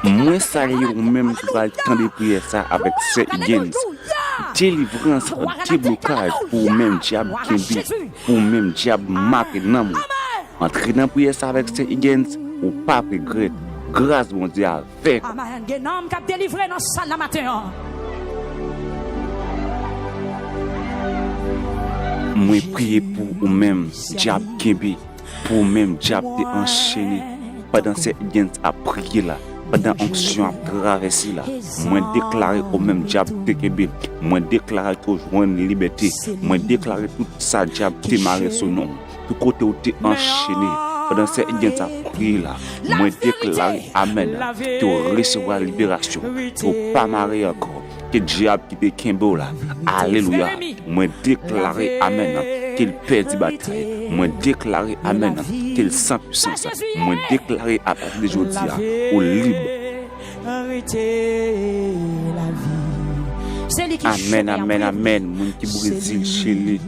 Moi, ça y est, même qui va attendre prier ça avec ces gens. Délivrance, déblocage pour même diable qui pour même diable marqué dans moi. Entrer dans prier ça avec ces gens, ou pas regret. Grâce mon Dieu avec. Amen. Un homme qui a délivré dans salle la matin. Moi prier pour ou même diable qui pour même diable de enchaîné pendant ces gens à prier là. Pendant onction à traverser là, moi déclarer au même diable de Québec, moi déclarer toujours une liberté, moi déclarer tout ça diable démarrer son nom, tout côté où tu enchaîné. Pendant ces gens à prier là, moi déclarer amen, tu recevoir la libération, tu pas marier encore, que diable qui te Kimbo là, alléluia, moi déclarer amen, qu'il perd la bataille, moi déclarer amen, qu'il sans puissance, moi déclarer à partir de aujourd'hui au libre. Amen, amen, amen, mon qui Brésil, Chili,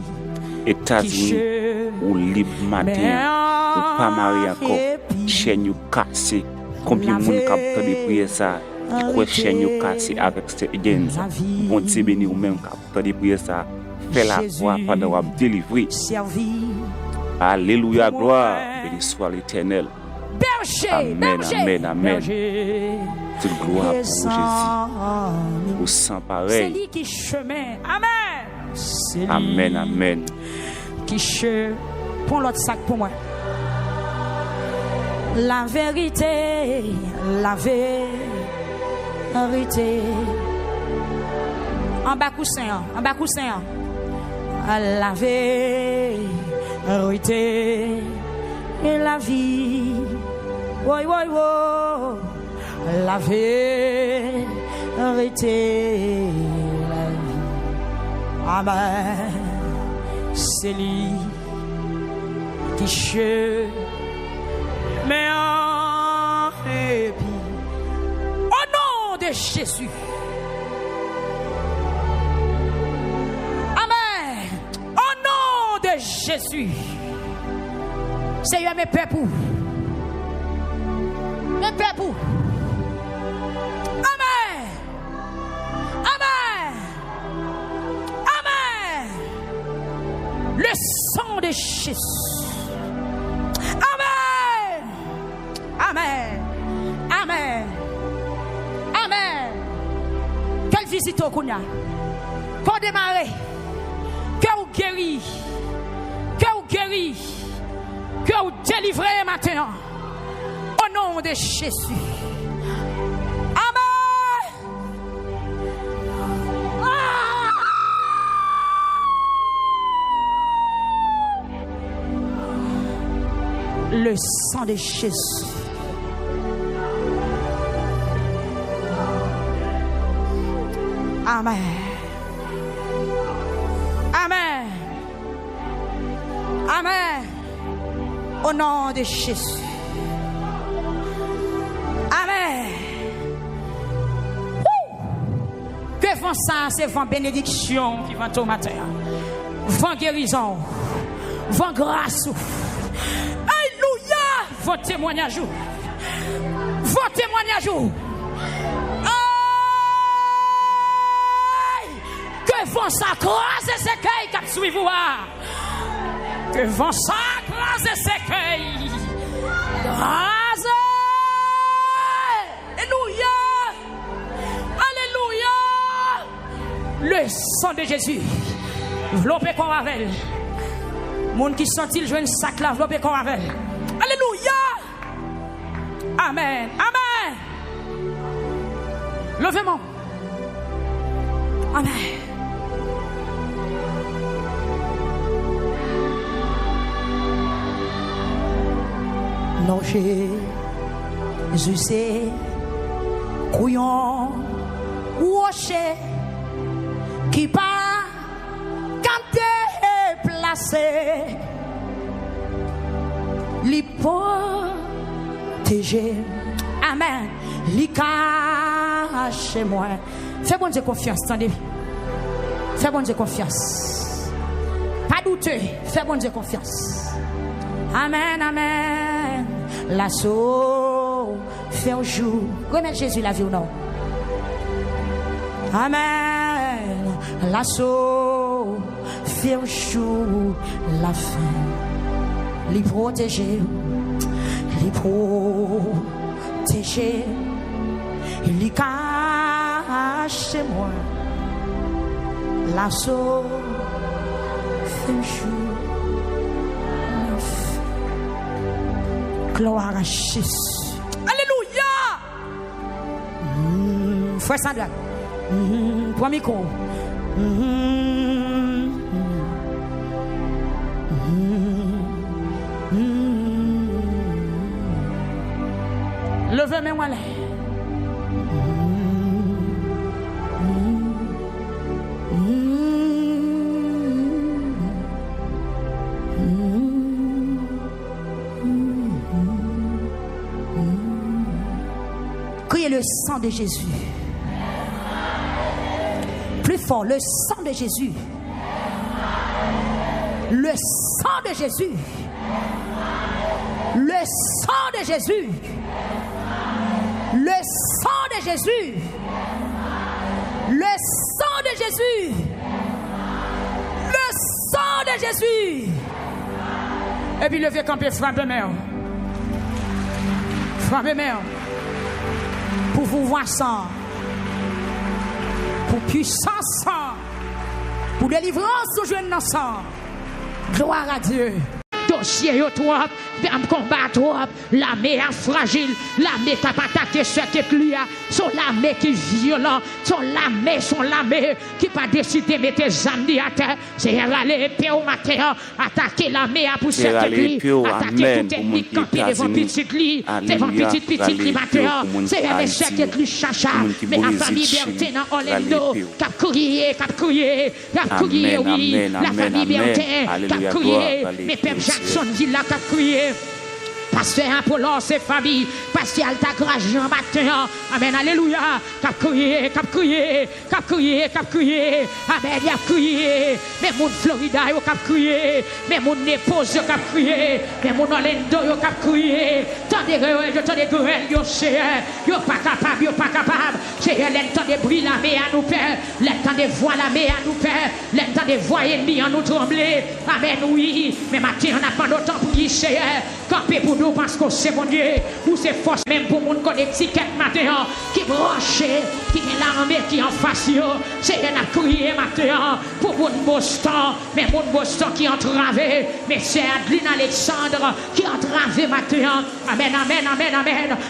États-Unis, au libre matin, ou pas marié encore, chaîne cassée, combien de monde capte de prier ça, qui croit chaîne cassée avec ces gens, bon Dieu béni ou même capte de prier ça, fait la voix pendant qu'on délivrer. Alléluia, gloire, béni soit l'Éternel. Amen, amen, amen. Toute gloire pour Jésus. Au sang pareil. C'est lui qui chemin. Amen. Amen, amen. Qui chemin. Prends l'autre sac pour moi. La vérité, la vérité. En bas coussin, en bas coussin. La vérité et la vie. Oui, oui, oui. La vérité, la vie. Amen. C'est lui qui chemin en répit. Au nom de Jésus. Amen. Au nom de Jésus. Seigneur, mes pères pour. Mes pères pour. Amen. Amen. Amen. Le sang de Jésus. Amen. Amen. Amen. Amen. Quelle visite au Kounia. Pour démarrer. Que vous guéris. Que vous guéris. Que vous délivrez maintenant. Au nom de Jésus. Le sang de Jésus. Amen. Amen. Amen. Au nom de Jésus. Amen. Que vent ça, c'est vent bénédiction qui vent au matin. Vent guérison. Vent grâce. Votre témoignage. Votre témoignage. Que vont s'accroiser ces cueils qui suivent vous. Que vont s'accroiser ces cueils. Grâce. Alléluia. Alléluia. Le sang de Jésus. Vlopé qu'on avec. Monde qui sentit le joint sac là, vlopé qu'on avec. Alléluia. Amen. Amen. Levez-moi. Amen. Non, Jésus, c'est couillon, rocher, qui pas quand t'es placé. Li protéger. Amen. Li cache moi. Fais bon Dieu confiance, attendez. Fais bon Dieu confiance. Pas doute. douteux, fais bon Dieu confiance. Amen, amen. L'assaut fait au jour. Remettre Jésus la vie ou non? Amen. L'assaut fait au jour la fin. Les protéger, les protéger, les cacher moi. L'assaut fait au jour la fin. Gloire à Jésus. Alléluia. Frère Sandra. Prends micro. Levez mes mains. Criez le sang de Jésus. Plus fort, le sang de Jésus. Le sang de Jésus. Le sang de Jésus. Le sang de Jésus. Le sang de Jésus. Le sang de Jésus. Et puis levez camper, frappez mère. Frappez mère. Pour vous voir sang. Pour puissance sang. Pour délivrance au jeune sang. Gloire à Dieu. Dossier yo trop, am combat trop, l'armée fragile, l'armée qui a attaqué ce qui lui a, son l'armée qui violent, son l'armée qui pas décidé de mettre les amis à terre, c'est aller épée au matin, attaquer l'armée à pousser ce qui attaquer tout ethnique campé devant petite lit, devant petite lit matin, c'est les ce qui lui chacha, mais la famille Bertin dans Orlando, cap crier, oui, la famille Bertin, cap crier, mais Père Jackson dit là qu'a crié. Pasteur Apollon, c'est famille. Pasteur Altagra Jean matin. Amen, alléluia. Cap crié. Amen, il a crié. Mais mon Florida, il a crié. Mais mon épouse, il a crié. Mais mon Orlando, il a crié. Tant de guerres, il a pas capable. C'est l'entend de bruit la main à nous père. L'entend de voix la main à nous père. L'entend de voix ennemis à nous trembler. Amen, oui. Mais matin, on n'a pas d'autant pour y c'est. Camper pour nous parce que c'est mon Dieu. Ou c'est force même pour mon étiquette matin. Qui branche, qui est l'armée qui en face. C'est un crié matin pour mon Boston. Mais mon Boston qui entravé. Mais c'est Adeline Alexandre qui entravé matin. Amen.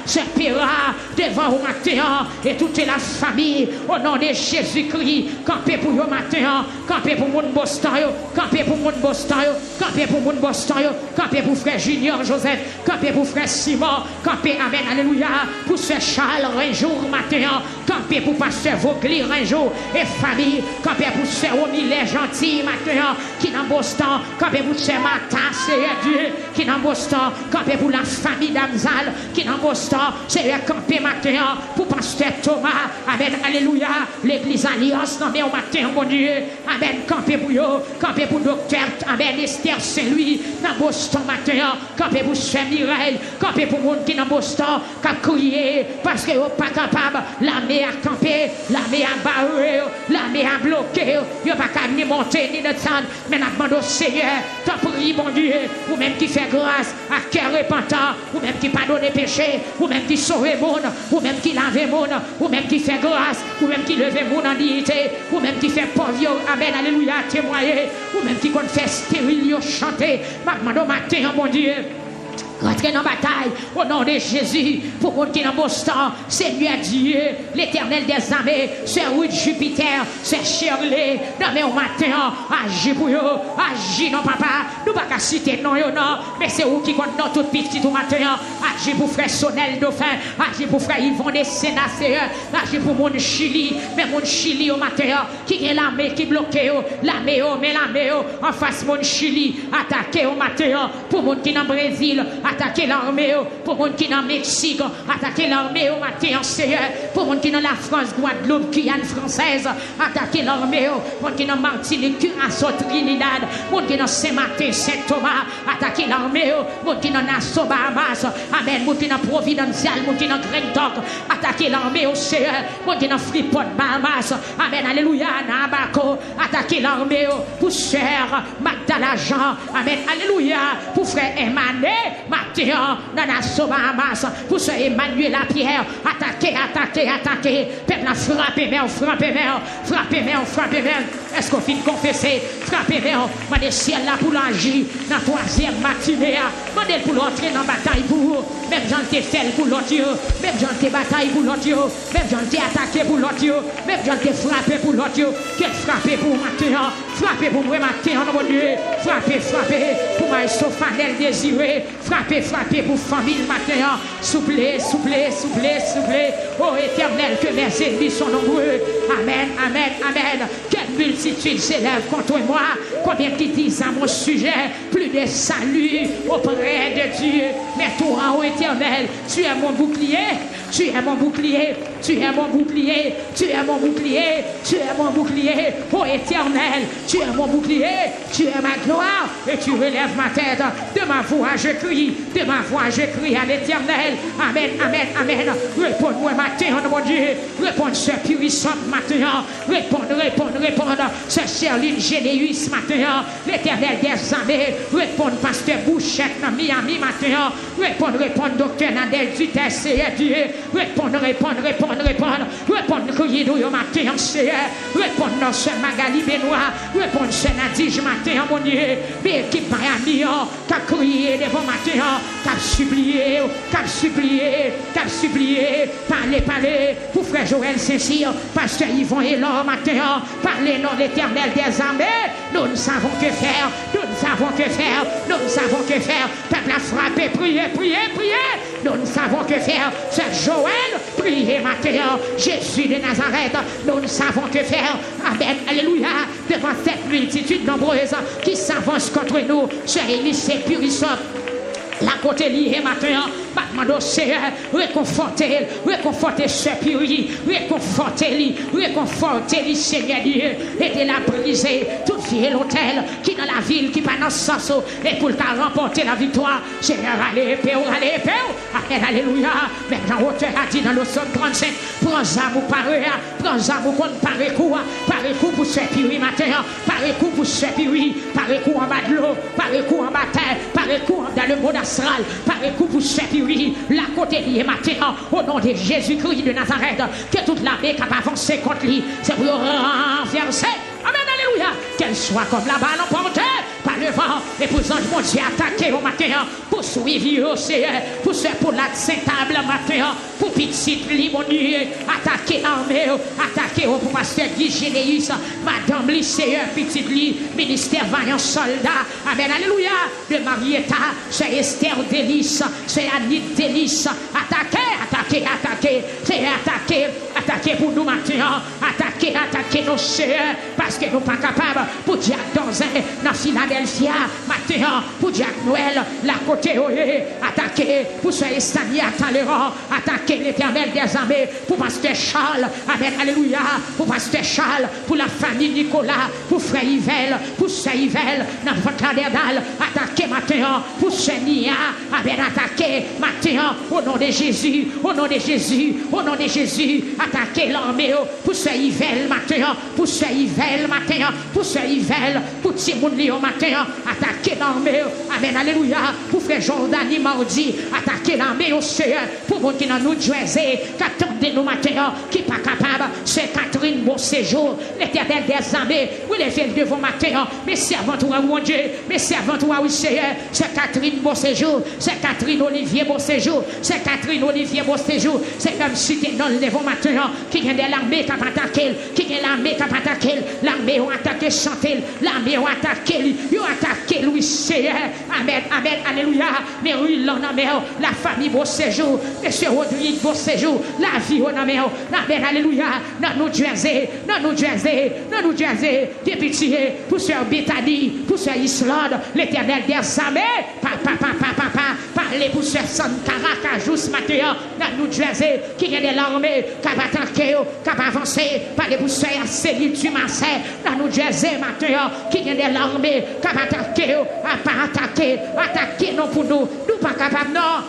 C'est Péra devant vous matin. Et toute la famille au nom de Jésus-Christ. Camper pour vous matin. Camper pour mon Boston. Camper pour mon Boston. Camper pour mon Boston. Camper pour frère Junior Joseph. Camper pour frère Simon. Camper, amen, alléluia. Pour ce Charles un jour matin. Camper pour pasteur Vogli un jour. Et famille. Camper pour ce Omile gentil matin. Qui dans Boston. Camper pour ce Martin, c'est Dieu. Qui dans Boston. Camper pour la famille d'Amzal. Qui dans Boston. C'est camper matin. Pour pasteur Thomas. Amen, alléluia. L'église Alliance. Non mais au matin, mon Dieu. Amen, camper pour eux. Camper pour docteur. Amen, Esther Saint-Louis. Dans Boston matin. Camper pour ce Mireille. Camper pour monde qui dans Boston. Qui a crié. Parce que vous pas capable. L'armée a campé. L'armée a barré. L'armée a bloqué. Vous pas capable ni monter ni descendre. Mais nous demandons au Seigneur. T'en prie, mon Dieu. Ou même qui fait grâce à cœur repentant. Ou même qui pardonne les péchés. Ou même qui sauve le monde. Ou même qui lave le monde. Ou même qui fait grâce. Ou même qui leve le monde en dignité. Ou même qui fait pauvre. Amen, alléluia, témoigner. Ou même qui compte faire stérile, chanter. Je demande au matin, mon Dieu. Rentrez dans la bataille au nom de Jésus pour monde qui est dans Boston, Seigneur Dieu, l'éternel des armées, c'est Ruth Jupiter, c'est Shirley, dans mes matin, agis pour eux, agis non papa, nous pas qu'à citer non, mais c'est vous qui compte dans tout petit tout matin, agis pour frère Sonel Dauphin, agis pour frère Yvon des Sénateurs, agis pour mon Chili, mais mon Chili au matin, qui est l'armée qui bloque, l'armée en face mon Chili, attaqué au matin, pour monde qui est dans Brésil, attaquer l'armée pour monde qui dans Mexique, attaquer l'armée au matin, Seigneur, pour monde qui dans la France, Guadeloupe, Guyane française, attaquer l'armée pour monde qui dans Martinique, Curaçao, Trinidad, monde qui dans Saint-Martin, Saint-Thomas, attaquer l'armée, monde qui dans Nassau, Bahamas, amen, monde qui dans Providencial, monde qui dans Grand Talk, attaquer l'armée au Seigneur, monde qui dans Freeport, Bahamas, amen, alléluia, Nabaco, attaquer l'armée pour sœur Magdala Jean, amen, alléluia, pour frère Emmanuel, Mathieu, dans Nassau, Bahamas, pour sœur Emmanuel Lapierre, attaquer, peuple a frappé, mère, frappé, mère, est-ce qu'on finit de confesser, frappé, mère, mandez ciel là pour l'agir, dans la troisième matinée, mandez pour l'entrer dans la bataille pour vous, même j'en t'ai fait pour l'autre, même j'en t'ai bataille pour l'autre, même j'en t'ai attaqué pour l'autre, même j'en t'ai frappé pour l'autre, quel frappé pour matin, frappé pour moi matin, mon Dieu, frappé pour ma Sophanel désiré, frappé pour famille matin, souple, oh éternel, que mes ennemis sont nombreux, amen, quelle multitude s'élève contre moi, combien qui disent à mon sujet, plus de salut auprès de Dieu, mais toi, oh éternel, tu es mon bouclier, oh éternel, tu es mon bouclier, tu es ma gloire, et tu relèves ma tête, de ma voix je crie à l'éternel, amen, réponds-moi matin, mon Dieu, réponds ce puissant matin, réponds, ce Cherline Généus matin, l'éternel des armées, réponds pasteur Bouchette dans Miami matin, réponds docteur Nadel du TCR Dieu, réponds, crier au matin, réponds dans ce Magali Benoît, réponds ce Nadige matin, mon Dieu, l'équipe Miami, qui a crié devant matin, qui a supplié, parlez, pour frère Joël Saint-Cyr, pasteur Yvon et l'or matin, parlez non l'éternel des armées, nous ne savons que faire, peuple a frappé, priez, nous ne savons que faire, c'est Joël, priez matin, Jésus de Nazareth, nous ne savons que faire, amen, alléluia, devant cette multitude nombreuse qui s'avance contre nous, c'est Élysée Purissant, la côté liée matin, Batman Seigneur, réconfortez ce puri, réconfortez-les, Seigneur Dieu, aidez-la à briser toute vie l'hôtel qui dans la ville, qui pas dans ce sens, et pour t'a remporter la victoire, Seigneur, allez, amen, alléluia, même dans hauteur a dit dans le psaume 35, prends amour contre pareil coup pour ce puri matin, pareil coup pour ce puri, pareil coup en bas de l'eau, pareil coup en bataille, pareil coup dans le monde astral, pareil coup pour ce puri, la côté liée matin, au nom de Jésus-Christ de Nazareth, que toute l'armée qui a avancé contre lui, c'est pour renverser. Amen, alléluia. Qu'elle soit comme la balle emportée par le vent et pour les anges, mon Dieu, attaquer au matin, pour suivre au Seigneur, pour la sainte-table matin, pour petit lit, mon Dieu, attaquer l'armée, attaquer pour pasteur Guy Généus, Madame Lycéen, petit lit, ministère vaillant soldat. Amen, alléluia. De Marietta, c'est Esther Délice, c'est Annie Délice, attaquer pour nous matin, attaquer nos sœurs, parce que nous pas capables pour Jack Donzin, dans Philadelphia, matin, pour Jack Noël, la côté attaquer pour ce Estania Talleyrand, attaquer l'éternel des armées, pour pasteur Charles, amen, alléluia, pour pasteur Charles, pour la famille Nicolas, pour frère Yvel, pour sœur Yvel, dans votre caderdal, attaquer matin, pour ce Nia, amen, attaquer matin, au nom de Jésus, attaquer l'armée, pour ce Yvel matin, pour Timoun Lyon matin, attaquer l'armée, amen, alléluia, pour frère Jordani mardi, attaquer l'armée au Seigneur, pour mon qui dans nous Jersey, qui attendent nous matin, qui pas capable, c'est Catherine Bon Séjour, l'éternel des armées, vous les faites devant matin, mes servants-toi, mon Dieu, mes servants-toi, oui Seigneur, c'est Catherine Bon Séjour, c'est Catherine Olivier Bon Séjour, c'est comme si tu es dans le devant matin, qui vient de l'armée qui a attaqué, l'armée a attaqué Chantel, l'armée a attaqué Louis Seigneur, amen, alléluia, mais oui, la famille Bon Séjour, monsieur Rodrigue Bon Séjour, la vie au nom, amen, alléluia, dans New Jersey, des pitié, pour ce Bethany, pour ce Islande, l'éternel des armées, papa, Parlez pour ce Santara, Cajous, Matéa, dans New Jersey, qui est de l'armée, qui va attaquer, qui va avancer. Parlez pour ce Céline Dumassé, dans New Jersey, Matéa, qui est de l'armée, qui va attaquer, pas attaquer non pour nous. Nous pas capables, non.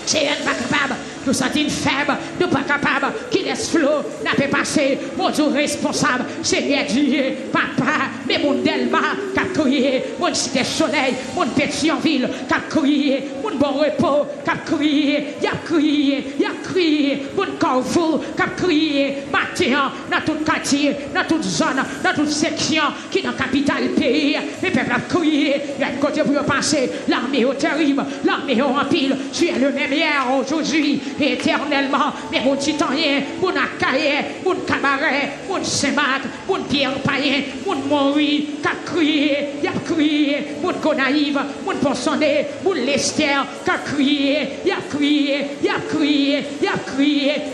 C'est elle pas capable. Nous sommes faibles, nous pas capables, qui laisse flot, n'a pas passé, mon Dieu responsable, Seigneur Dieu, papa, mais mon Delma, qui a crié, mon cité soleil, mon Pétionville, qui a crié, mon bon repos, qui a crié, il a crié, mon Carrefour, qui a crié, matin, dans tout quartier, dans toute zone, dans toute section, qui est dans la capitale pays, les peuples ont crié, il y a un côté pour penser, l'armée est terrible, l'armée est en pile, tu es le même hier, aujourd'hui, éternellement, mais mon titanien, mon Akaye, mon Cabaret, mon Semat, mon Pierre Payen, mon Mori, qui a crié, mon Gonaïve, mon Ponsonné, mon Lester, qui a crié,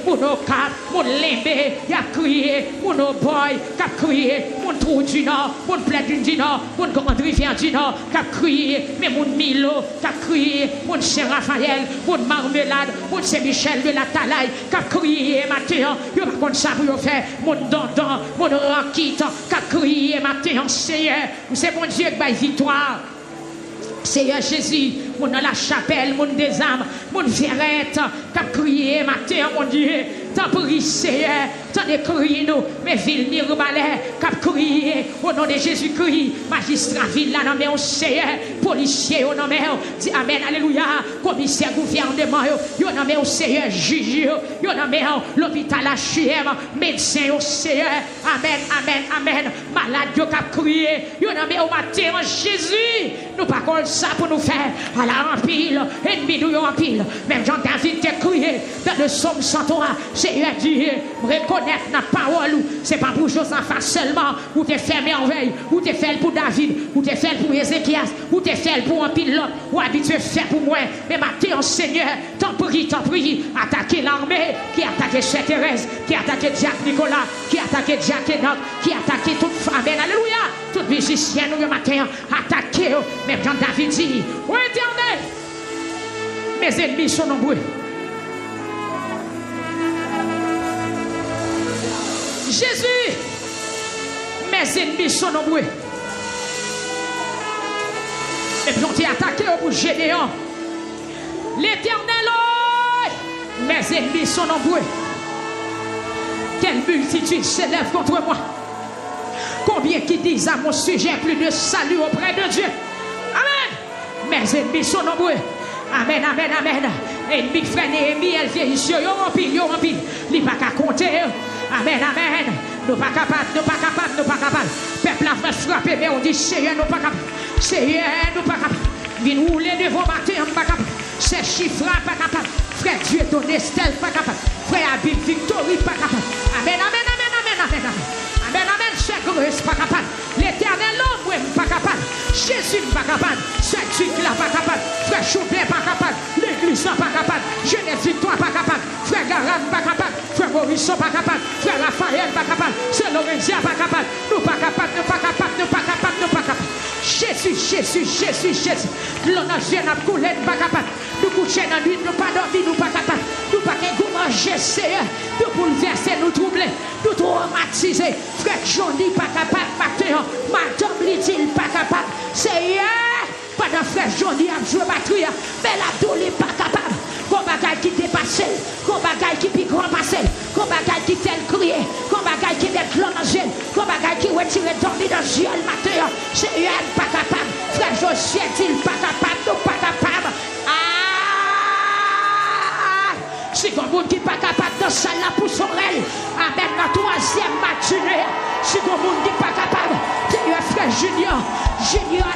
mon Okat, mon Lembe, qui a crié, mon Oboy, qui a crié, mon Trou du Nord, mon Plaine du Nord, mon Grande Rivière du Nord, qui a crié, mais mon Milo, qui a crié, mon Saint-Raphaël, mon Marmelade, mon Saint-Michel de la Talaï, qui a crié matin, il n'y a pas de ça pour faire, mon Dandon, mon Rakit, qui a crié matin, Seigneur, c'est mon Dieu qui va victoire. Seigneur Jésus, mon dans la chapelle, mon des âmes, mon Vérette, qui a crié matin, mon Dieu, t'en prie, Seigneur, t'en crié nous, mes villes Mirbalais, qui a crié au nom de Jésus-Christ, magistrat ville là, nommé au Seigneur, policier, au nom dit Amen, Alléluia, commissaire gouvernement, yo nommé au Seigneur, juge, yo nommé l'hôpital HUM, médecin au Seigneur, Amen, Amen, Amen, malade, yo qui a crié, yo nommé au matin, Jésus, nous pas comme ça pour nous faire, à la rempile, ennemi nous en pile, même Jean-David t'a crié, dans le psaume 103, Seigneur Dieu, reconnaître la parole, c'est pas pour Josaphat seulement, ou t'es fait merveille, ou t'es fait pour David, ou t'es fait pour Ézéchias, ou t'es fait pour un pilote, ou habitué fait pour moi, mais matin, Seigneur, t'en prie, attaquer l'armée, qui a attaqué Sainte Thérèse, qui a attaqué Jacques Nicolas, qui a attaqué Jacques Enoch, qui a attaqué toute femme, alléluia, toute musicienne, le matin, attaquer, même Jean-David dit, ô Éternel, mes ennemis sont nombreux. Jésus, mes ennemis sont nombreux. Et puis on t'est attaqué au bout Gédéon. L'Éternel, mes ennemis sont nombreux. Quelle multitude s'élève contre moi. Combien qui disent à mon sujet plus de salut auprès de Dieu. Amen. Mes ennemis sont nombreux. Amen, amen, amen. Ennemi frère Néhémie, elle vient ici, yo rempli. Il n'y a pas qu'à compter. Amen, amen. Nous pas capables. Peuple a fait frapper, mais on dit Seigneur, nous pas capables. Seigneur, nous pas capables. Viens rouler devant matin, pas capable. C'est chiffres, pas capable. Frère Dieu donné Estelle, pas capable. Frère Abib Victorie, pas capable. Amen, amen, amen, amen, amen, amen. Amen, amen, c'est Grace, pas capable. L'Éternel, l'homme, pas capable. Jésus, pas capable. Saint-Duc, là, pas capable. Frère Choupin, pas capable. L'Église, pas capable. Jeunesse Victoire, pas capable. Frère Garam, pas capable. Frère Maurice, pas capable. Frère Raphaël, pas capable. Saint Laurentien, pas capable. Nous pas capable, nous pas capable, nous pas capable, nous pas capable. Jésus. L'onagien a coulé, nous pas capable. Nous coucher dans la nuit, nous pas dormir, nous pas capable. Nous pas qu'un manger, Seigneur. Nous bouleverser, nous troubler, nous traumatiser. Frère Johnny, pas capable. Madame Lydie, pas capable. Seigneur, pendant frère Johnny a joué batterie, mais la douleur pas capable. Qu'on bagaille qui dépasse, qu'on bagaille qui pique grand passé, qu'on bagaille qui fait crier, qu'on bagaille qui met l'onagien, qu'on bagaille qui retire dormir dans le ciel matin. Seigneur, pas capable. Frère Josué, il pas capable, nous pas capable. Si vous monde qui pas capable de ça là pour son rêve, amen, la troisième matinée. Si vous monde qui pas capable, Seigneur frère Junior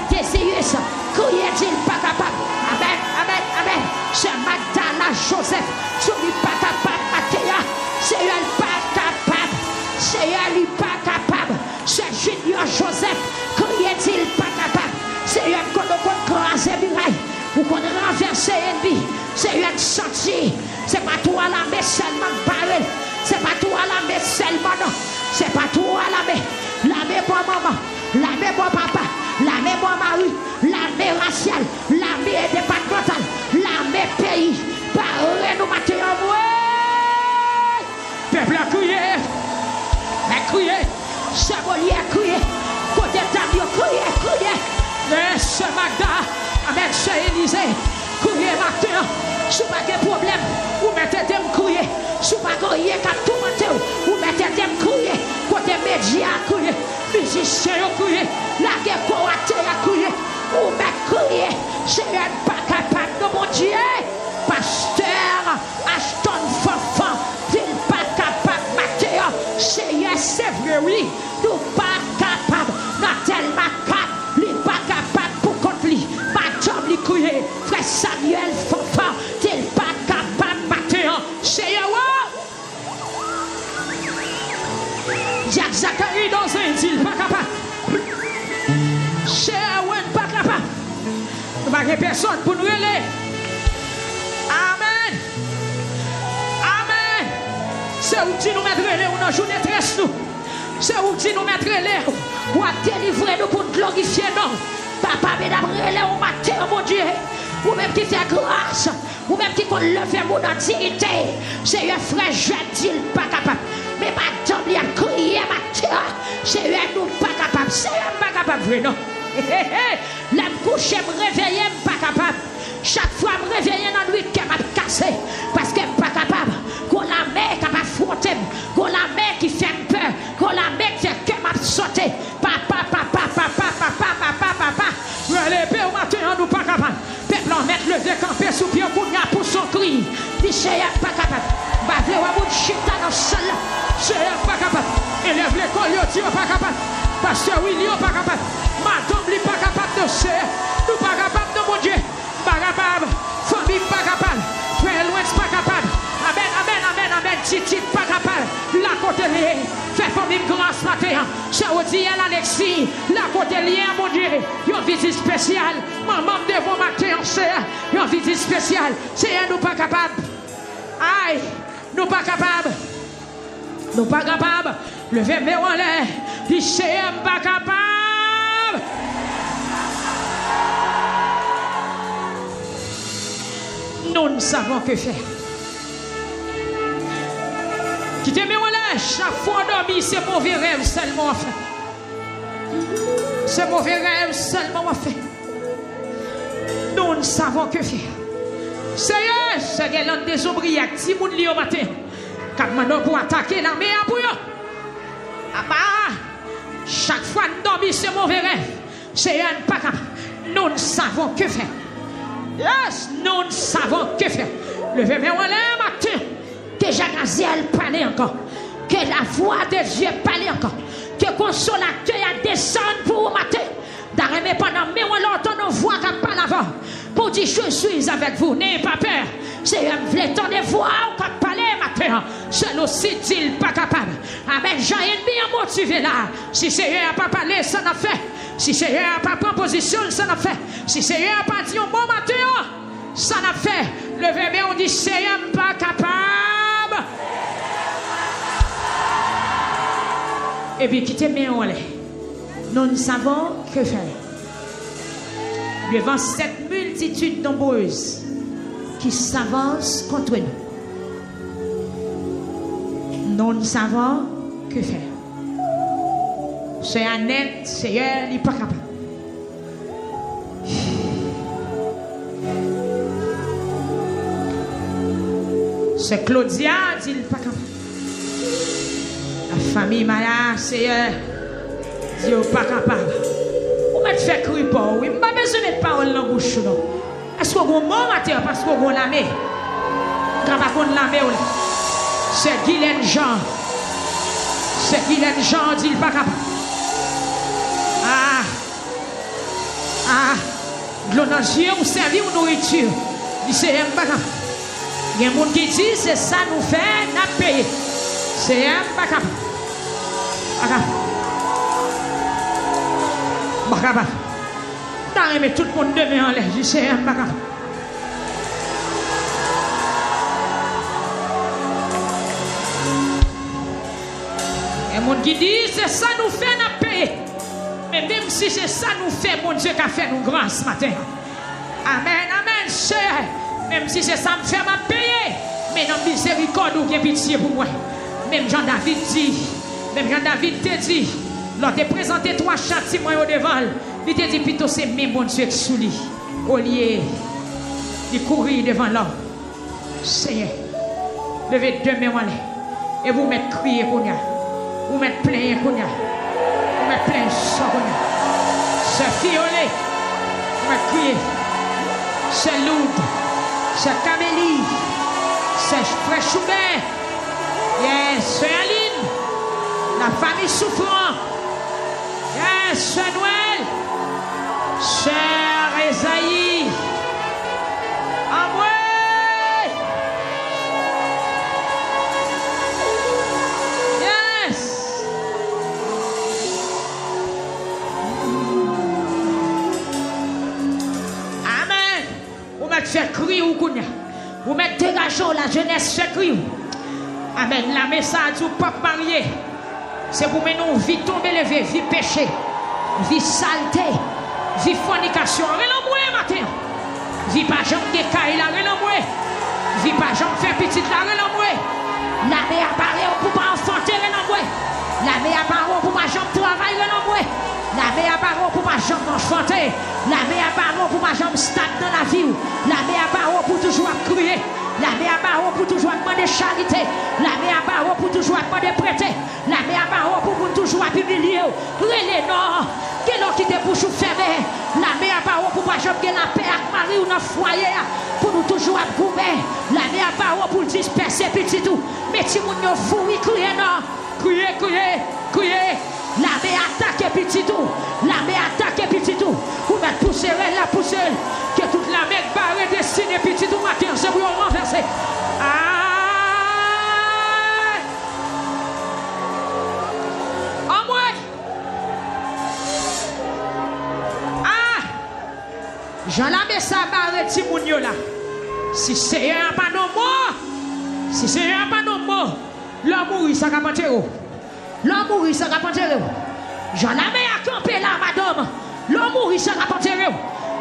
Désirus, criez-il pas capable. Amen, amen, amen. C'est Magdala Joseph, celui pas capable, Mathéa. Seigneur pas capable. Seigneur lui pas capable. C'est Junior Joseph, criez-il pas capable. Seigneur qu'on crase muraille, ou qu'on renverse ennemi. Seigneur senti. C'est pas toi la mais seulement parler. C'est pas toi la mais seulement non. C'est pas toi la mais. La mais pour maman. La mais pour papa. La mais pour mari. La mais raciale. La mais départementale. La Criez matin. Si pas de problème, vous mettez des crier. Si pas de crier, qu'à tout matin, vous mettez des crier. Côté médias crier. Musiciens crier. La guerre coratée à crier. Vous mettez crier. C'est pas capable de mon Dieu. Pasteur Ashton Fanfan, il pas capable de mater. C'est vrai, oui. Nous pas capable. Natel Macat, il pas capable pour contre lui. Madame lui crier. Frère Samuel Fanfan, il pas capable de mater. C'est ouais. Jacques Zacharie dans un île, pas capable. C'est ouais, pas capable. Nous n'avons personne pour nous relayer. Amen. Amen. C'est où tu nous mettrais les ou dans journée tresse nous. C'est où tu nous mettrais les ou à délivrer nous pour glorifier nous. Papa, mesdames, relais au matin, mon Dieu. Ou même qui fait grâce. Ou même qui lever mon dignité. C'est un frère jeune, pas capable. Mais madame, il a crié matin. C'est un nous pas capable. C'est un pas capable, non. La me couche, me réveiller, pas capable. Chaque fois, me réveiller dans la nuit, qu'elle m'a cassé. Parce qu'elle n'est pas capable. Qu'on la met qui m'a frotter. Qu'on la met qui fait peur. Qu'on la met qui fait qu'elle m'a sauté. Papa. Relevez au matin, nous pas capable. Peuple en mettre le décampé sous pied pour son cri. Dit c'est pas capable. Bavle ou bout chita dans salle. C'est pas capable. Élève l'école, yo dit pas capable. Pasteur Willy pas capable. Madame li pas capable de faire. Nous pas capable de mon Dieu. Pas capable. Famille pas capable. Frère loin pas capable. Amen. Titi pas capable. La côté lié. Fait famille grâce matin. Ça vous dit Alexis. La côté lié mon Dieu. Une visite spéciale. Maman devant matin c'est une visite spéciale. C'est nous pas capable. Aïe. Nous pas capable. Nous pas capable. Levez mes en l'air. Dis c'est pas capable. Nous ne savons que faire. Quittez mes en l'air. Chaque fois dormi, c'est mauvais rêve seulement à faire. C'est mauvais rêve seulement à faire. Nous ne savons que faire. Seigneur, c'est que des ombriacs, si vous li au matin, quand nous pour attaquer la mer pour eux. Chaque fois nous dormons, c'est mauvais rêve. Seigneur, pas capable. Nous ne savons que faire. Yes, nous ne savons que faire. Levez-moi le matin. Que Jagaziel parle encore. Que la voix de Dieu parle encore. Que consolateur a descendu pour vous matin. D'arrêter pendant mais on l'entend nos voix qui parlent avant. Pour dire je suis avec vous, n'ayez pas peur. C'est un vrai temps de voix qui parle matin. Seul aussi dit pas capable. Amen. Jean-Ennemi a motivé là. Si c'est eux à pas parler, ça n'a fait. Si c'est eux à pas prendre position, ça n'a fait. Si c'est eux à pas dire bon matin, ça n'a fait. Levez mais on dit c'est eux pas capable. Et puis quittez mais on l'est. Nous ne savons que faire. Devant cette multitude nombreuse qui s'avance contre nous, nous ne savons que faire. C'est un net, c'est elle, il n'est pas capable. C'est Claudia, il n'est pas capable. La famille Maya, c'est elle. Dieu pas capable. Vous m'êtes fait crier pour oui, pas besoin de mettre parole dans la bouche non. Est-ce que vous bon matin parce que vous l'amé? Quand pas qu'on l'amé c'est Guylaine Jean. C'est Guylaine Jean dit pas capable. De l'eau dans les yeux ou servir ou nourriture. Il c'est pas capable. Il y a des gens qui disent c'est ça nous fait n'a payer. C'est pas capable. Pas capable. Bakaba. Dans mais tout le monde demain en l'air, je sais un bakaba. Et mon qui dit c'est ça nous fait n'a payer. Mais même si c'est ça nous fait, mon Dieu qui a fait nous grâce ce matin. Amen, amen, cher. Même si c'est ça me fait m'a payer. Mais dans miséricorde ou bien pitié pour moi. Même Jean-David dit, même Jean-David te dit. Lors de présenter 3 châtiments au devant, il te dit plutôt c'est même bon Dieu qui sous lui. Au lieu Il courir devant l'homme. Seigneur, levez deux mains et vous mettez crier qu'on y a. Vous mettez plein qu'on y a. Vous mettez plein sang qu'on y a. C'est fiolé. Vous mettez crier. C'est Lourdes. C'est Camélie. C'est Frère Choubert. Yes, c'est Aline. La famille souffrant. Yes, c'est Noël. Cher Esaïe. Amoué. Yes. Amen. Vous mettez fait crier ou kounya. Vous mettez dégageant la jeunesse fait crier. Amen. La message du peuple marié. C'est pour mener une vie tombée levée, vie péché, vie saleté, vie fornication. Relan-moi matin. Vie pas jambe de caille la relan-moi. Vie pas jambe faire petite la relan-moi. La mère apparaît pour pas enfanter relan-moi. La mère apparaît pour pas jambe travail relan-moi. La mère apparaît pour pas jambe enfanter. La mère apparaît pour pas jambe stade dans la vie. La mère apparaît pour toujours crier. La mère apparaît pour toujours demander charité. La mère apparaît pour toujours demander prêter. La mère apparaît pour toujours humilier. Relais non. Quel qui te bouche fermé. La mère apparaît pour pas jamais la paix avec Marie ou dans le foyer. Pour nous toujours goumer. La mère apparaît pour disperser petit tout. Mais si vous ne fouillez, criez non. Criez, criez, criez. La mère attaque petit tout. La mère attaque petit tout. Vous mettez pousser la pousser. Que toute la mère barre destinée petit tout matin. C'est pour renverser. En moi. Jean la messe ça barre Timounio là. Si c'est un pas non mort. Si c'est un pas non mort. L'homme mourit ça va panter. L'homme mourit ça va panter. Jean la mère a campé là madame. L'homme mourit ça va panter.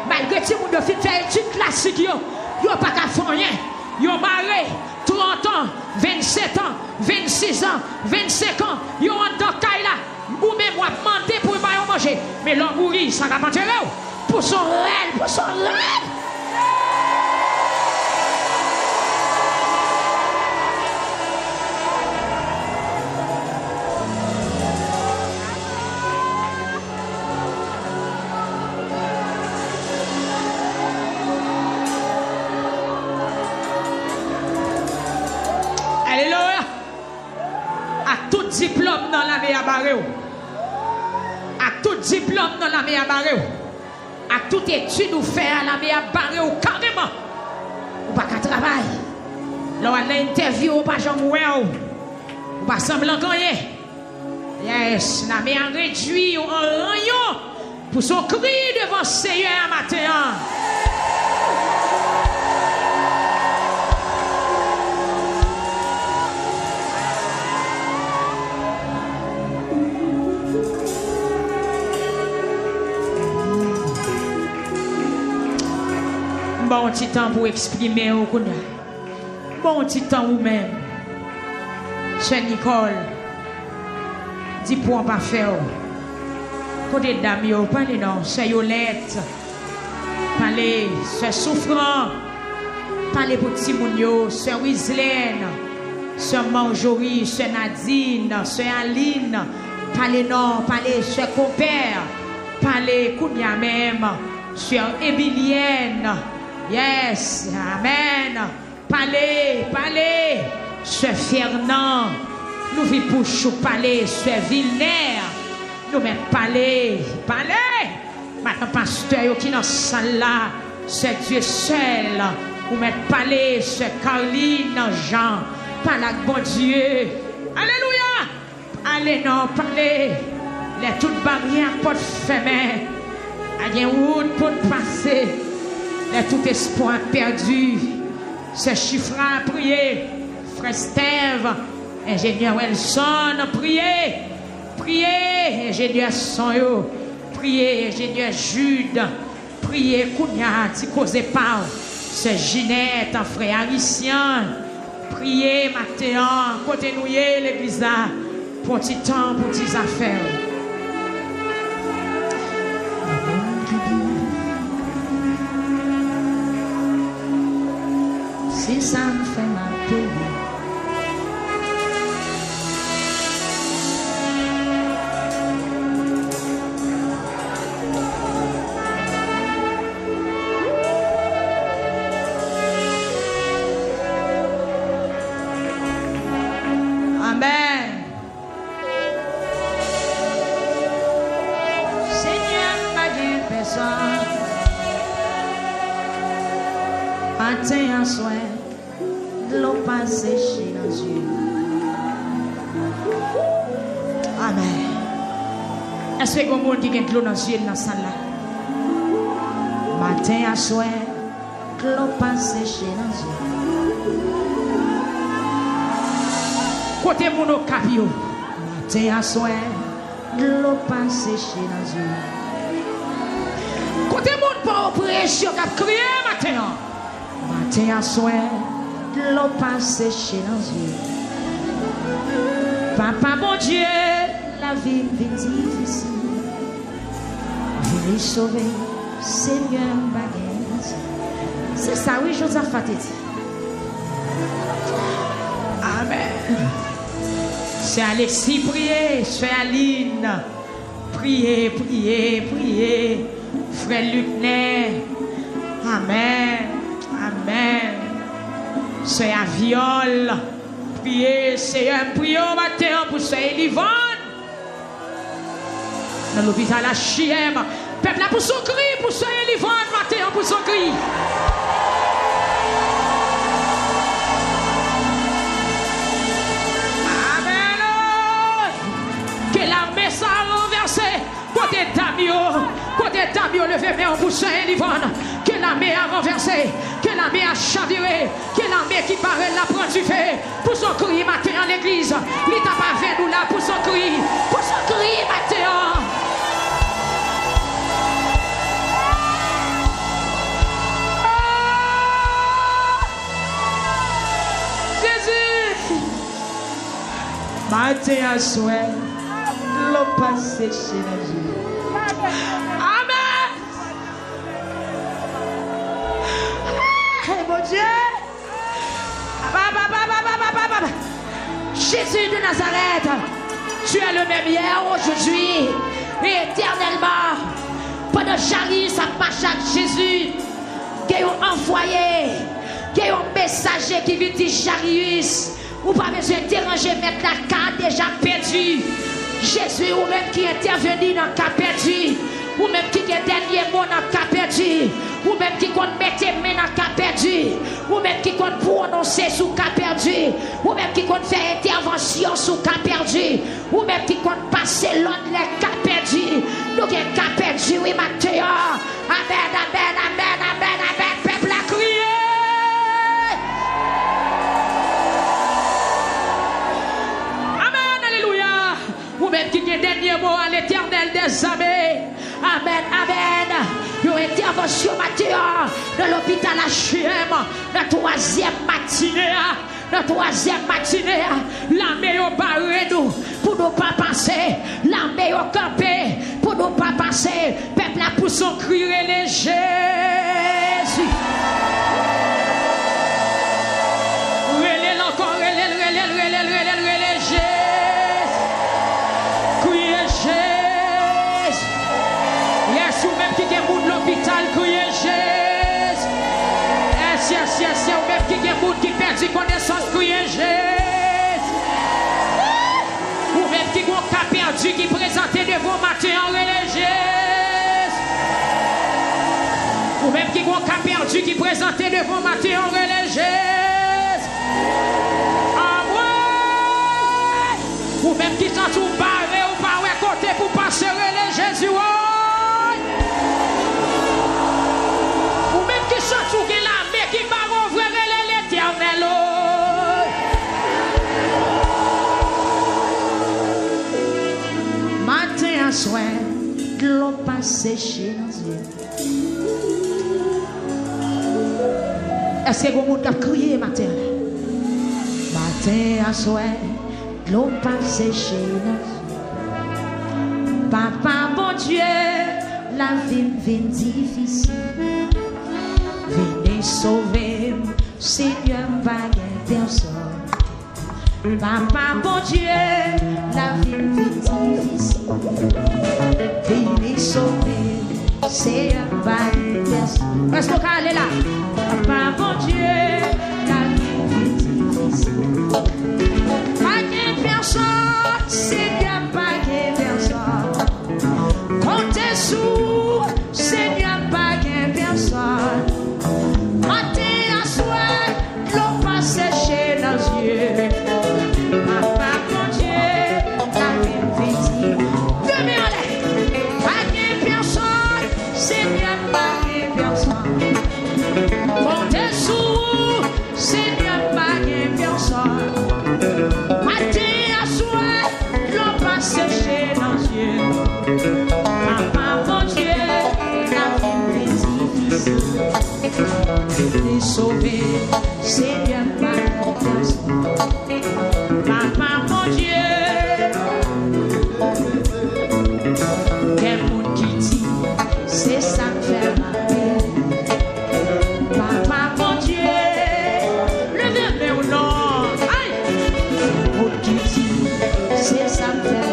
Malgré que vous devez faire études classiques, vous n'avez pas qu'à faire rien. Vous avez marré 30 ans, 27 ans, 26 ans, 25 ans. Vous avez un docteur là. Ou même vous demandez pour ne manger. Mais l'homme mourit, ça va pas pour son rêve, pour son rêve. Diplôme dans la mer à barrer. À tout diplôme dans la mer à barrer. À toute étude ou faire à la mer à barrer carrément. Ou pas qu'à travail. Là, on a interview ou pas jamais ou pas semblant gagner. Yes, la mer a réduit en rayon pour son cri devant le Seigneur matin. Bon petit temps pour exprimer au Kounia. Bon petit temps vous-même. Chère Nicole. Dis pour pas faire. Côté dame yo, parlez non, c'est Yolette. Parlez, c'est souffrant. Parlez pour petit moun yo, c'est Wislaine. C'est Marjorie, c'est Nadine, c'est Aline. Parlez non, parlez, c'est compère. Parlez Kounia même. C'est Emilienne. Yes, amen. Parlez, parlez. C'est Fernand. Nous vivons pour chou parler. C'est Villeneuve. Nous mettons parler, parler. Maintenant, pasteur qui est dans la salle là, c'est Dieu seul. Nous mettons parler. C'est Caroline, Jean. Parle avec bon Dieu. Alléluia. Allez, non, parlez. Les toutes barrières pour fermer. Il y a une route pour passer. Et tout espoir perdu. C'est chiffre à prier. Frère Steve, ingénieur Wilson, priez. Priez, ingénieur Sonyo. Priez, ingénieur Jude. Priez, Kounia, Tikose Pau. C'est Ginette, frère Haritien. Priez, Mathéan, côté nous l'église pour petit temps, pour petites affaires. Si ça me fait mal payer. Matin en soin, de l'eau pas séchée dans les yeux. Amen. Est-ce que vous avez qui a de l'eau dans les yeux dans la salle là? Matin en soin, de l'eau pas séchée dans les yeux. Côté mon capio. Matin en soin, de l'eau pas séchée dans les yeux. Côté mon pas prêcher qui a crié matin. Matin en soin, de l'eau pas séchée dans les yeux. Papa mon Dieu, la vie est difficile. Venez sauver, Seigneur Baguette. c'est ça, oui, Josaphat dit. Amen. C'est Alexis prier, c'est Aline. Priez, priez, priez. Frère Lucnet. Amen. Amen. C'est à Viol. Priez, c'est un prion matin pour ce Livon. Dans l'hôpital à Chiem. Peuple là pour son cri, pour ce Livon matin pour son cri. Amen. Que l'armée s'est renversée. Côté Damio, levez main pour ce Livon. Que l'armée a renversé, que l'armée a chaviré, que l'armée qui paraît la prend du feu. Pour son cri matin en l'église, il t'a pas fait nous là pour son cri matin. Jésus, Matin à soin, de l'eau pas séchée dans les yeux. Amen. Hey, mon Dieu! Jésus de Nazareth, tu es le même hier, aujourd'hui et éternellement. Pendant Charlie, ça marche avec Jésus, qui est envoyé, qui est un messager qui vient dire Jarius, ou pas besoin de déranger, mettre la carte déjà perdue. Jésus, ou même qui intervenu dans le cas perdu, ou même qui est dernier mot dans le cas perdu, ou même qui compte mettre main dans le cas perdu, ou même qui compte prononcer sous le cas perdu, ou même qui compte faire intervention sous le cas perdu, ou même qui compte passer l'autre le cas perdu. Nous avons un cas perdu, oui, Matthieu. Amen, amen, amen, amen, amen, peuple a crié. Ou même qui est dernier mot à l'éternel des armées. Amen, amen. Une intervention matin dans l'hôpital HM, la troisième matinée. L'armée au barré nous pour nous pas passer. L'armée au campé pour nous pas passer. Peuple là pour son cri les Jésus. Relève encore, relève Jésus. Yes, ou même qui est moun l'hôpital, criez Jésus. Yes, ou même qui est moun qui perdu connaissance, criez Jésus. Ou même qui est cas perdu, qui présenté devant matin en religieuse. Ou même qui est cas perdu, qui présenté devant matin en religieuse. Ah ouais. Ou même qui sont tout barré ou pas ouais côté pour passer religieuse. Surtout que l'armée qui va rouvrir l'éternel. Matin à soin, de l'eau pas séchée dans les yeux. Est-ce que vous avez crié matin? Matin à soin, de l'eau pas séchée dans les yeux. Papa, bon Dieu, la vie est difficile. Venez sauver, Seigneur Papa, bon Dieu, la vie est difficile. Vini sauver, c'est un bail. Est-ce qu'on peut aller là? Papa, bon Dieu, la vie est difficile. Pas de personne, Seigneur, pas de personne. Comptez sous, Seigneur, pas de personne. Matin à soir, l'eau pas séché dans les yeux. Papa, mon Dieu, la vie est difficile. Pas de personne, Seigneur, pas de personne. Comptez sous, Seigneur, pas de personne. Matin à soir, l'eau pas séché dans les yeux. Papa, mon Dieu, la vie est difficile. Vini sauver, Seigneur, pas de personne. Papa, mon Dieu, quel monde qui dit, c'est ça me fait mal. Papa, mon Dieu, levez-moi au nom. Aïe, monde qui dit, c'est ça me fait mal.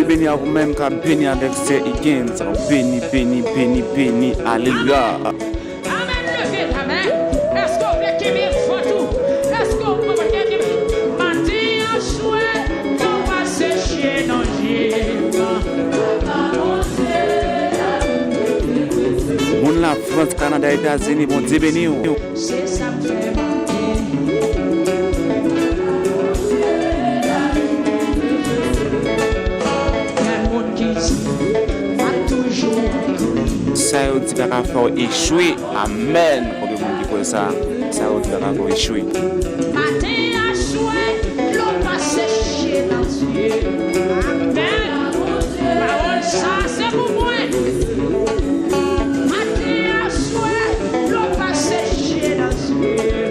Béni à vous-même, car béni avec ces igènes, béni, béni, béni, béni, alléluia. Amen, levez ta main. Est-ce qu'on veut qu'il me fasse tout? Est-ce qu'on veut qu'il me matin à soir, on va sécher dans le Mon la France, Canada, États-Unis, bon Dieu béni. C'est ça me fait mal. Ça veut dire qu'il faut échouer. Amen. Pour que vous dites ça, ça veut dire qu'il faut échouer. Matin à soir, l'eau pas séché dans les yeux. Amen. Parole ça, c'est pour moi. Matin à soir, l'eau pas séché dans les yeux.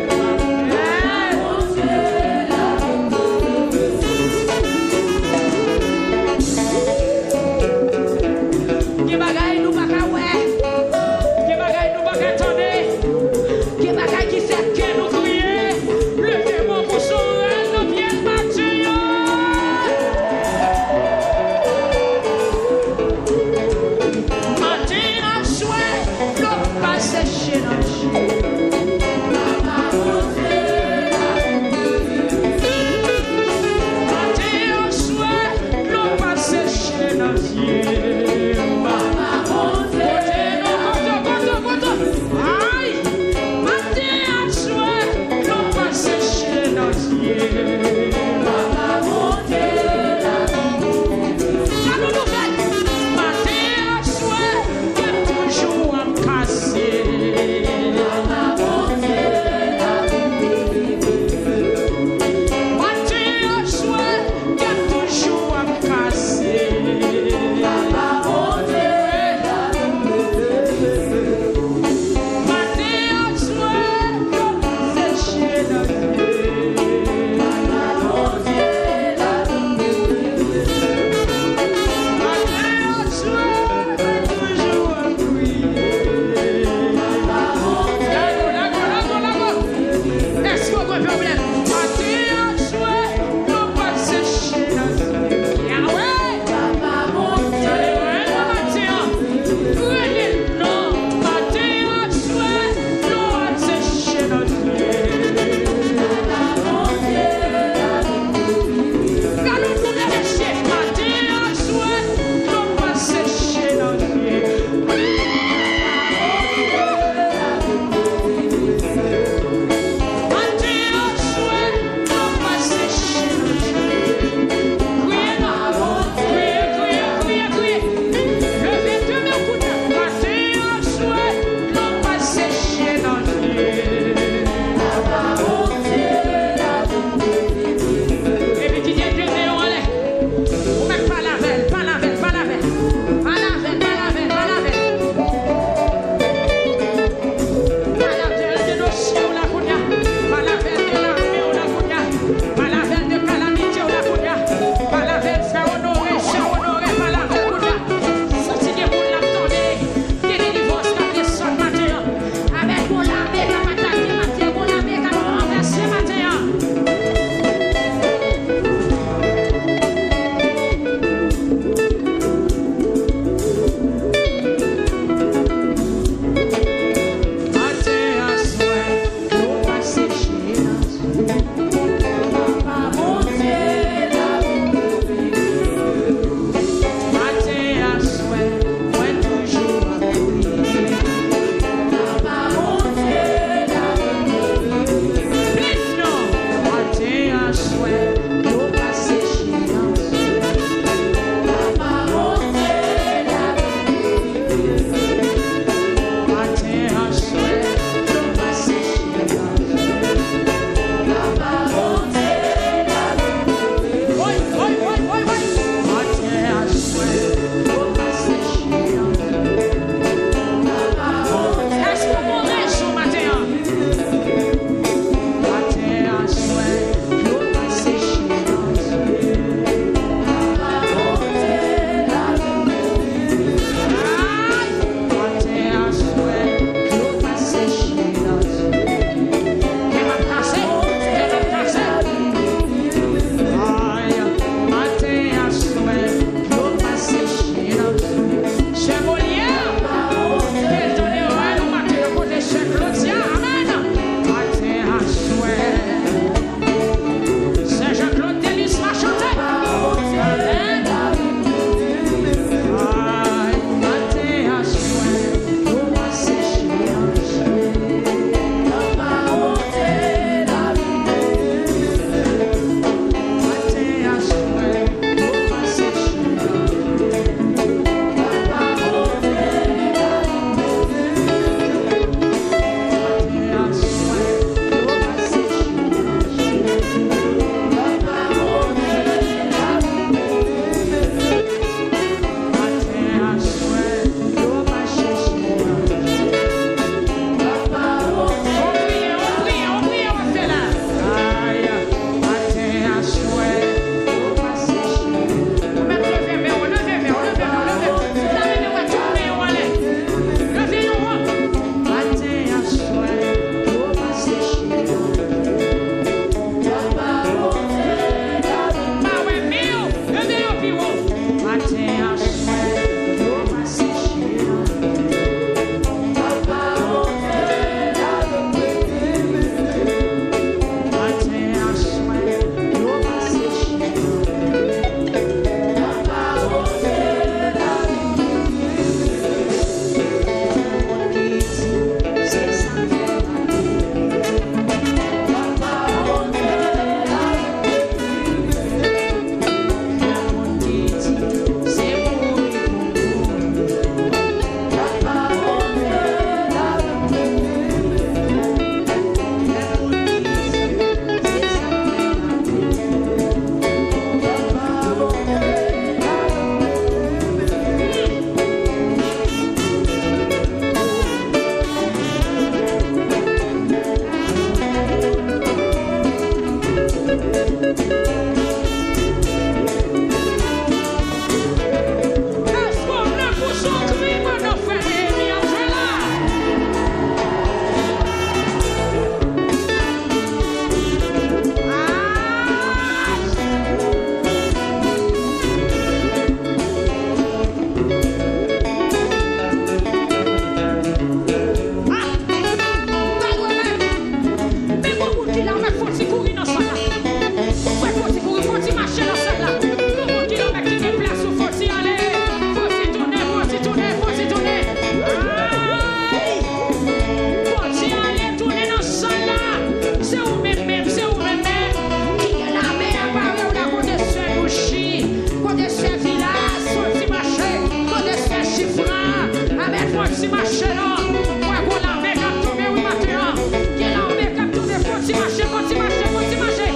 faut marcher là. Ouais, qu'on la met cap tomber oui matin. Qui la met cap tomber faut marcher, faut marcher, faut marcher.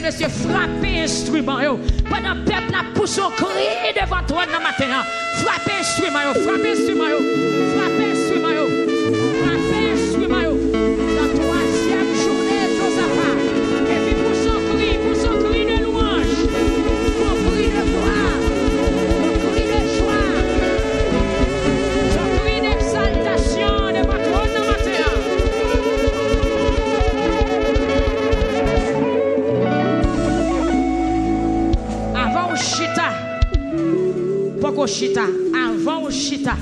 monsieur frapper instrument yo. Pendant le peuple a poussé un cri devant toi dans le matin. Frapper instrument yo, frapper instrument yo, frapper instrument yo, frapper instrument yo. La troisième journée de Josaphat. Et puis pousse un cri de louange, un cri de gloire, un cri de joie, un cri d'exaltation devant toi dans le matin. Chita, avant au chita,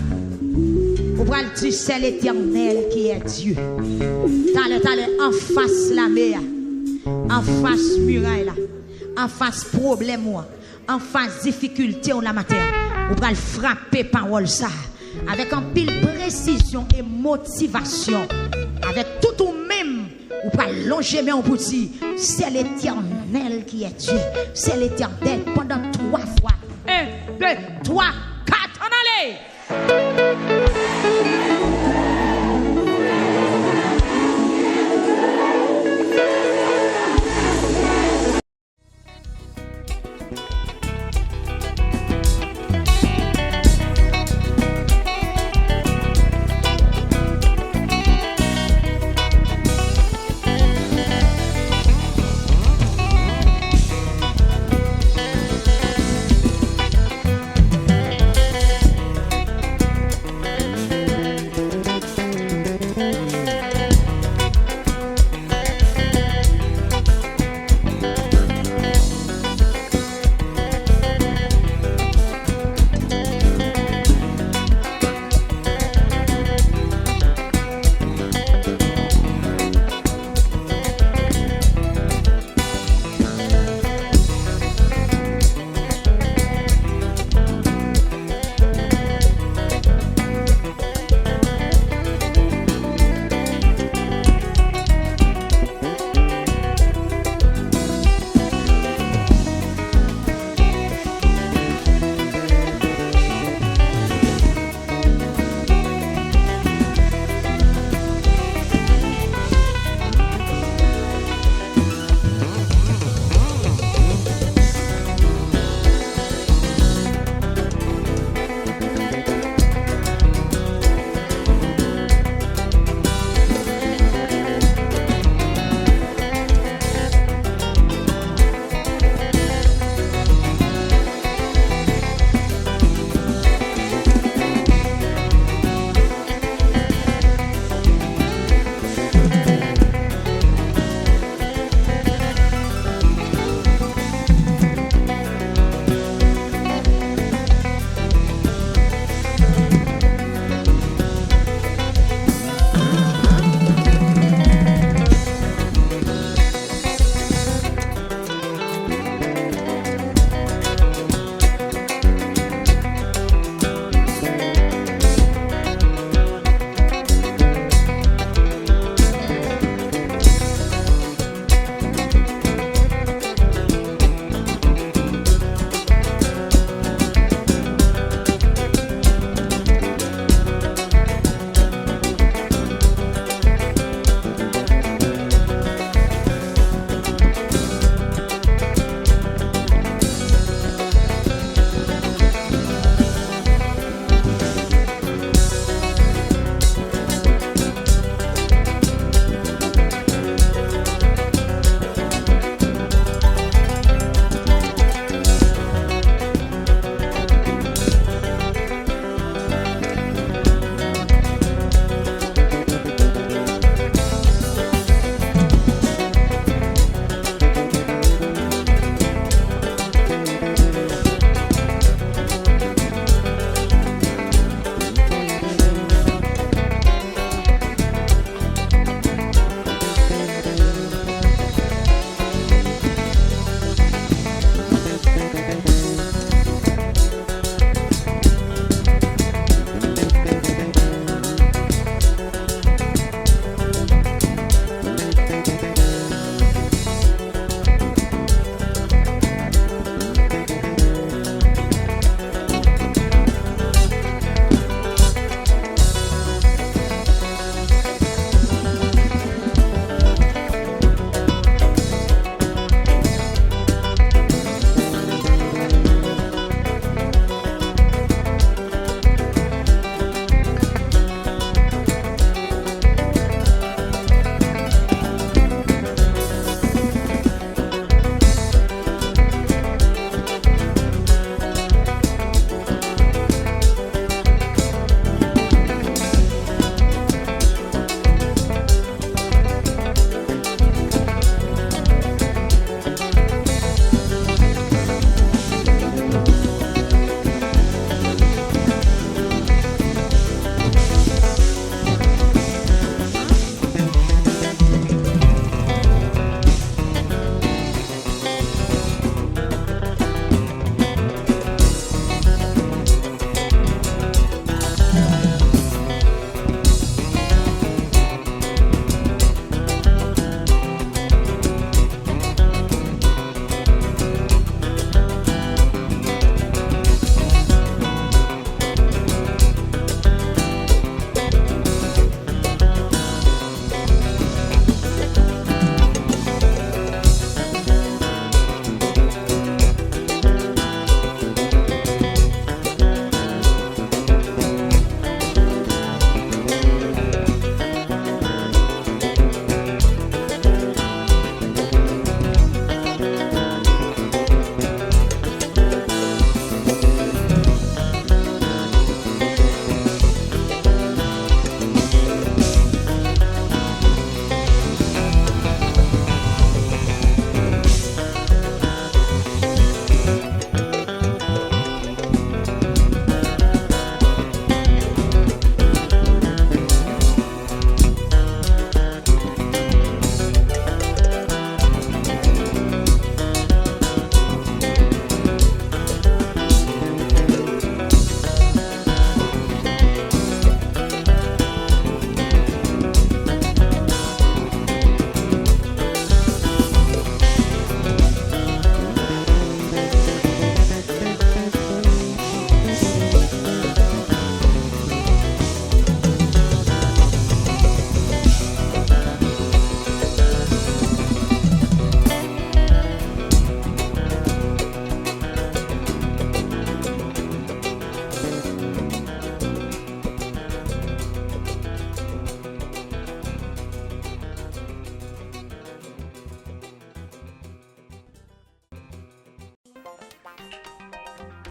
on va le dire c'est l'Éternel qui est Dieu. T'as en face la mer, en face muraille là, en face problème en face difficulté on la matin. On va le frapper parole ça avec un pile précision et motivation, avec tout ou même on va longer mais on peut dire c'est l'Éternel qui est Dieu, c'est l'Éternel pendant 3 fois. 1, 2, 3, 4, en allez!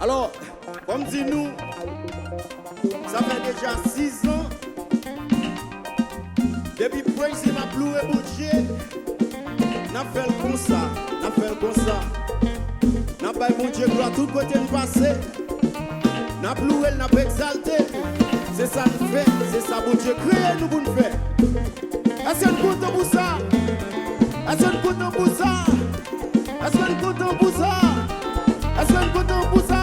Alors, comme dit nous, ça fait déjà 6 ans. Depuis Praise m'a loué budget. N'a fait comme ça, n'a fait comme ça. N'a pas mon Dieu gloire tout côté de passé. N'a loué, n'a pas exalté. C'est ça nous fait, c'est ça mon Dieu créé nous pour nous faire. Est-ce que nous comptons pour ça? Est-ce que nous comptons pour ça? Est-ce que nous comptons pour ça? Est-ce que nous comptons pour ça?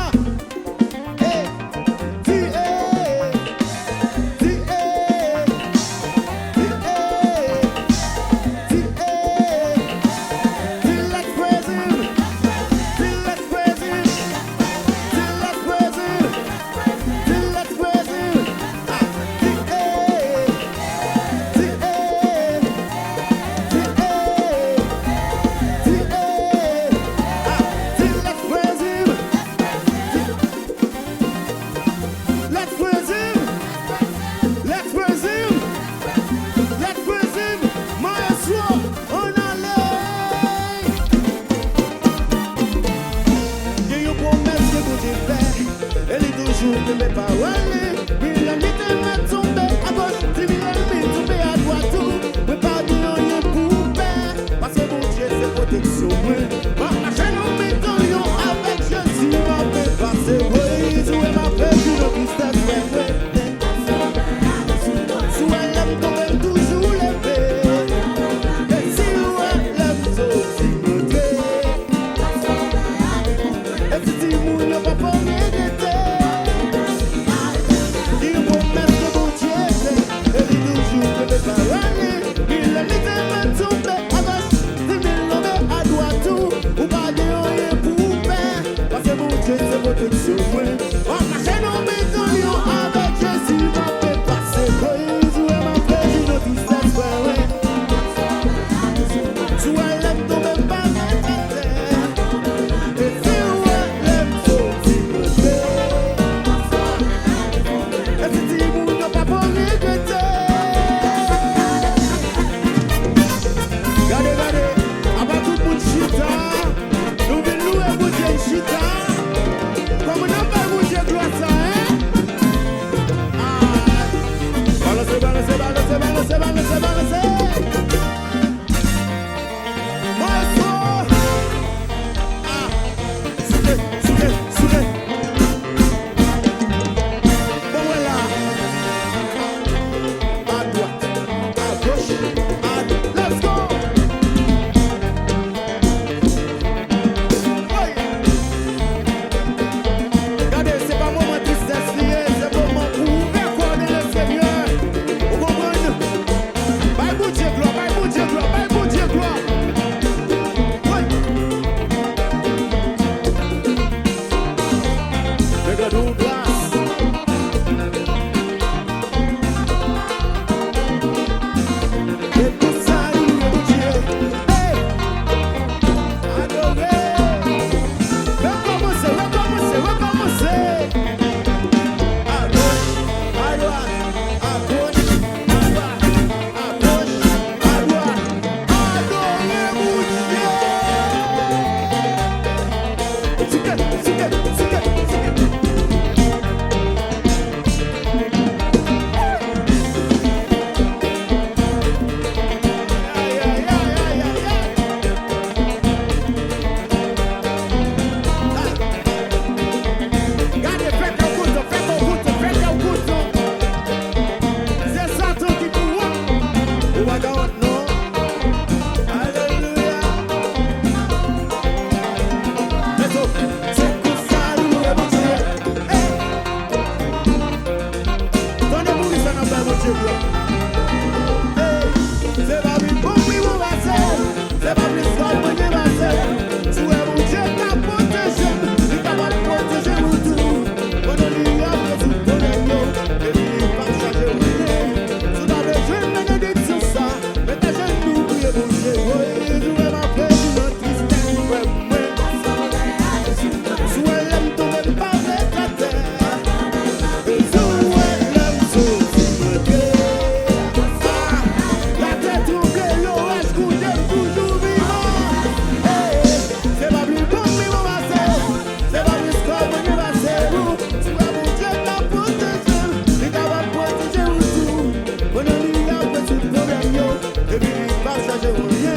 pas changer rien.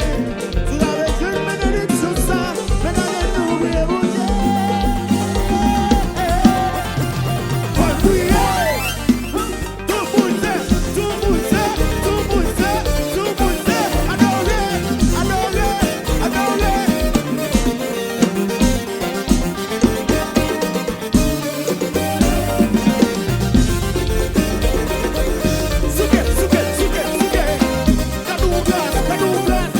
Vous avez une bénédiction ça, maintenant nous oubliez mon Dieu. On prier, tout le monde, adorer, adorer, adorer. Suke, suke, suke, suke. Kadou glas,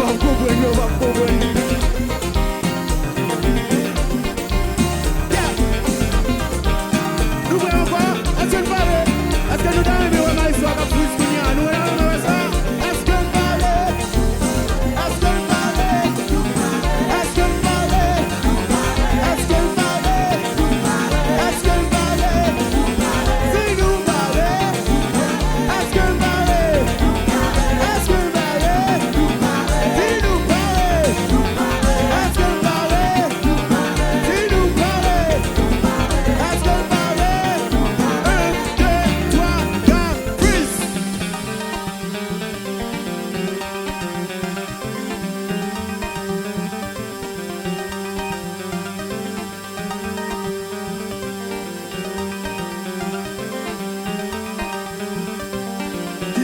va comprendre, yo va comprendre. Nous voyons quoi? Est-ce que nous parlons? Est-ce que nous donnons une histoire de plus qu'on y a? Nous voyons ça? Est-ce que nous parlons? Est-ce que nous parlons? Est-ce que nous parlons? Est-ce que nous parlons? Est-ce que nous parlons? Si nous parlons, est-ce que nous parlons? Est-ce que nous parlons? Si nous parlons, est-ce que nous parlons? Si nous parlons, est-ce que nous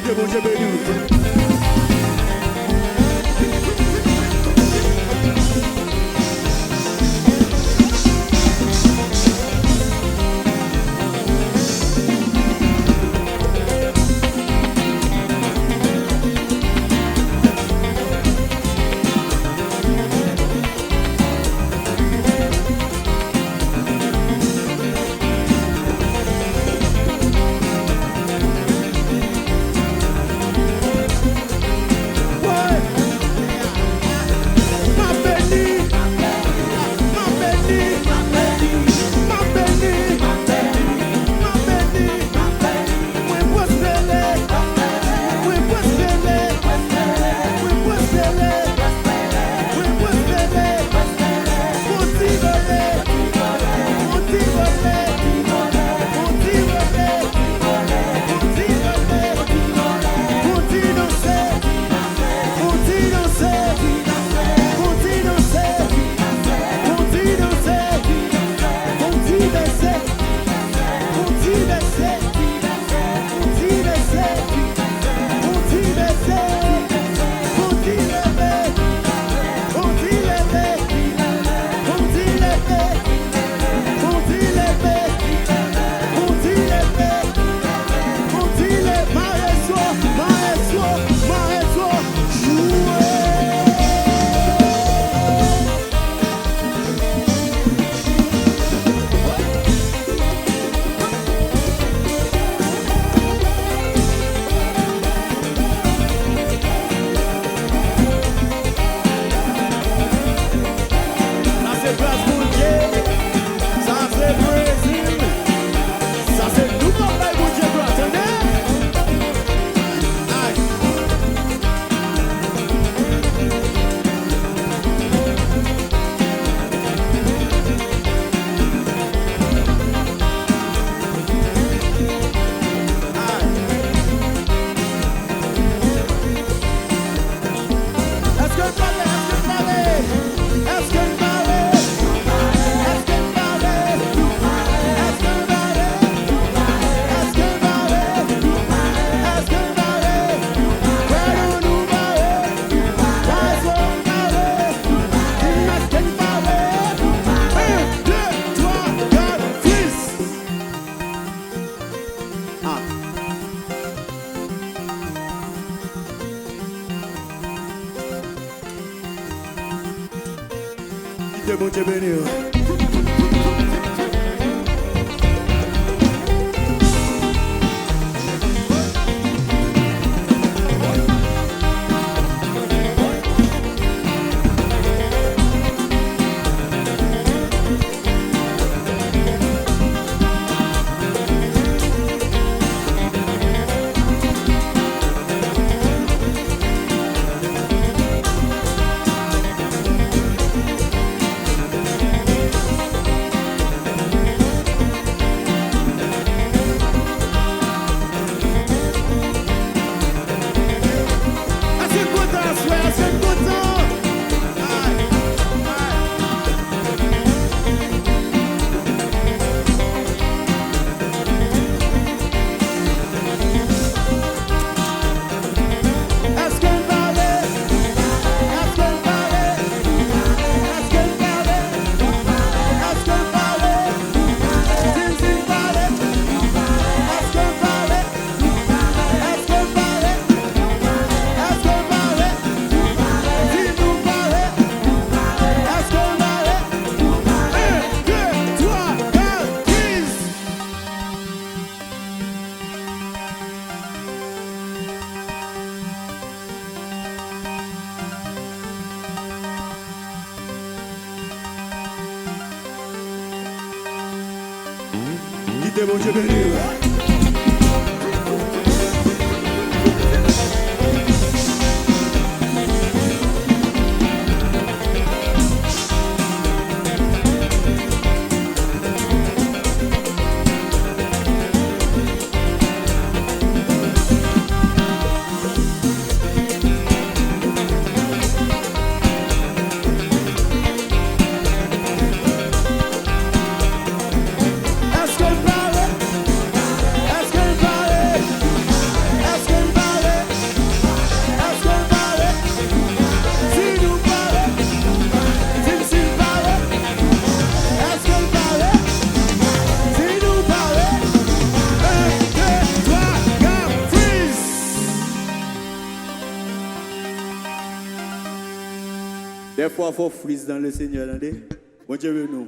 Dieu bon Dieu béni. Dieu bon Dieu béni. Écoutez, bon Dieu béni. Des fois, il faut freeze dans le Seigneur. Bon Dieu, nous.